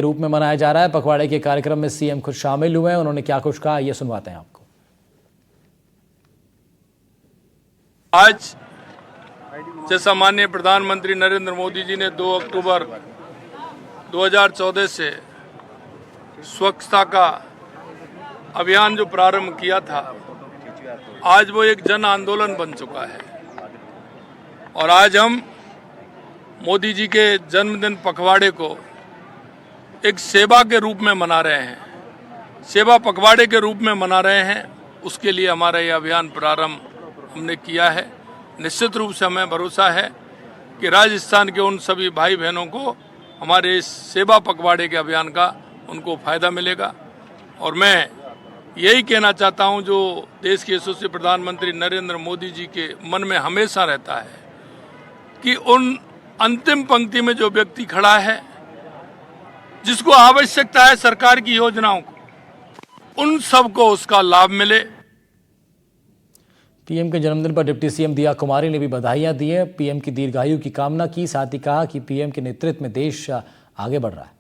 रूप में मनाया जा रहा है। पखवाड़े के कार्यक्रम में सीएम खुद शामिल हुए हैं। उन्होंने क्या कुछ कहा, ये सुनवाते हैं आपको। आज जैसा माननीय प्रधानमंत्री नरेंद्र मोदी जी ने 2 अक्टूबर 2014 से स्वच्छता का अभियान जो प्रारंभ किया था, आज वो एक जन आंदोलन बन चुका है और आज हम मोदी जी के जन्मदिन पखवाड़े को एक सेवा के रूप में मना रहे हैं, सेवा पखवाड़े के रूप में मना रहे हैं। उसके लिए हमारा ये अभियान प्रारंभ हमने किया है। निश्चित रूप से हमें भरोसा है कि राजस्थान के उन सभी भाई बहनों को हमारे इस सेवा पखवाड़े के अभियान का उनको फायदा मिलेगा। और मैं यही कहना चाहता हूं, जो देश के यशस्वी प्रधानमंत्री नरेंद्र मोदी जी के मन में हमेशा रहता है कि उन अंतिम पंक्ति में जो व्यक्ति खड़ा है, जिसको आवश्यकता है सरकार की योजनाओं को, उन सबको उसका लाभ मिले। पीएम के जन्मदिन पर डिप्टी सीएम दिया कुमारी ने भी बधाइयां दी हैं। पीएम की दीर्घायु की कामना की, साथ ही कहा कि पीएम के नेतृत्व में देश आगे बढ़ रहा है।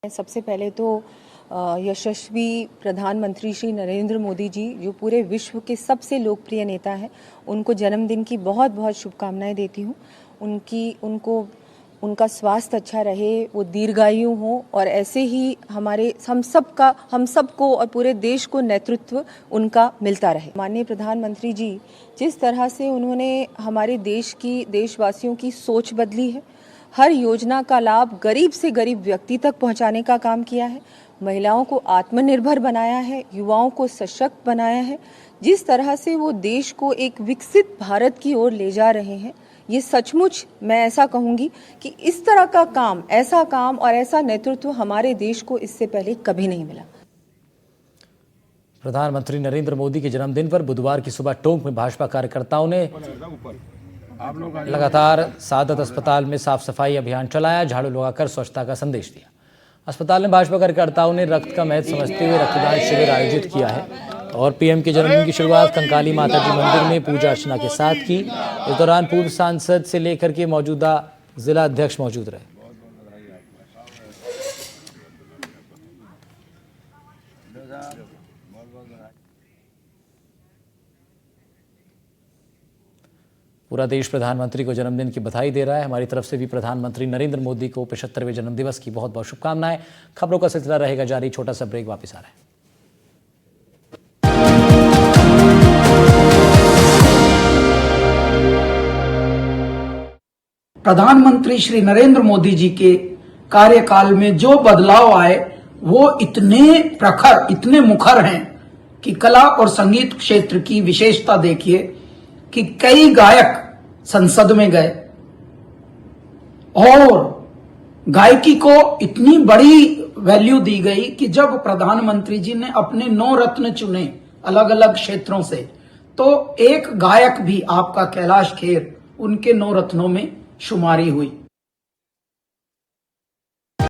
सबसे पहले तो यशस्वी प्रधानमंत्री श्री नरेंद्र मोदी जी, जो पूरे विश्व के सबसे लोकप्रिय नेता हैं, उनको जन्मदिन की बहुत बहुत शुभकामनाएं देती हूँ। उनका स्वास्थ्य अच्छा रहे, वो दीर्घायु हो और ऐसे ही हम सबको और पूरे देश को नेतृत्व उनका मिलता रहे। माननीय प्रधानमंत्री जी, जिस तरह से उन्होंने हमारे देशवासियों की सोच बदली है, हर योजना का लाभ गरीब से गरीब व्यक्ति तक पहुंचाने का काम किया है, महिलाओं को आत्मनिर्भर बनाया है, युवाओं को सशक्त बनाया है, जिस तरह से वो देश को एक विकसित भारत की ओर ले जा रहे हैं, ये सचमुच मैं ऐसा कहूंगी कि इस तरह का काम, ऐसा काम और ऐसा नेतृत्व हमारे देश को इससे पहले कभी नहीं मिला। प्रधानमंत्री नरेंद्र मोदी के जन्मदिन पर बुधवार की सुबह टोंक में भाजपा कार्यकर्ताओं ने लगातार सादत अस्पताल में साफ सफाई अभियान चलाया, झाड़ू लगाकर स्वच्छता का संदेश दिया। अस्पताल में भाजपा कार्यकर्ताओं ने रक्त का महत्व समझते हुए रक्तदान शिविर आयोजित किया है और पीएम के जन्मदिन की शुरुआत कंकाली माता जी मंदिर में पूजा अर्चना के साथ की। इस दौरान पूर्व सांसद से लेकर के मौजूदा जिला अध्यक्ष मौजूद रहे। पूरा देश प्रधानमंत्री को जन्मदिन की बधाई दे रहा है। हमारी तरफ से भी प्रधानमंत्री नरेंद्र मोदी को 75वें जन्मदिवस की बहुत बहुत शुभकामनाएं। खबरों का सिलसिला रहेगा जारी, छोटा सा ब्रेक, वापस आ रहे हैं। प्रधानमंत्री श्री नरेंद्र मोदी जी के कार्यकाल में जो बदलाव आए वो इतने प्रखर, इतने मुखर हैं कि कला और संगीत क्षेत्र की विशेषता देखिए कि कई गायक संसद में गए और गायकी को इतनी बड़ी वैल्यू दी गई कि जब प्रधानमंत्री जी ने अपने 9 रत्न चुने अलग अलग क्षेत्रों से, तो एक गायक भी आपका कैलाश खेर उनके 9 रत्नों में शुमारी हुई।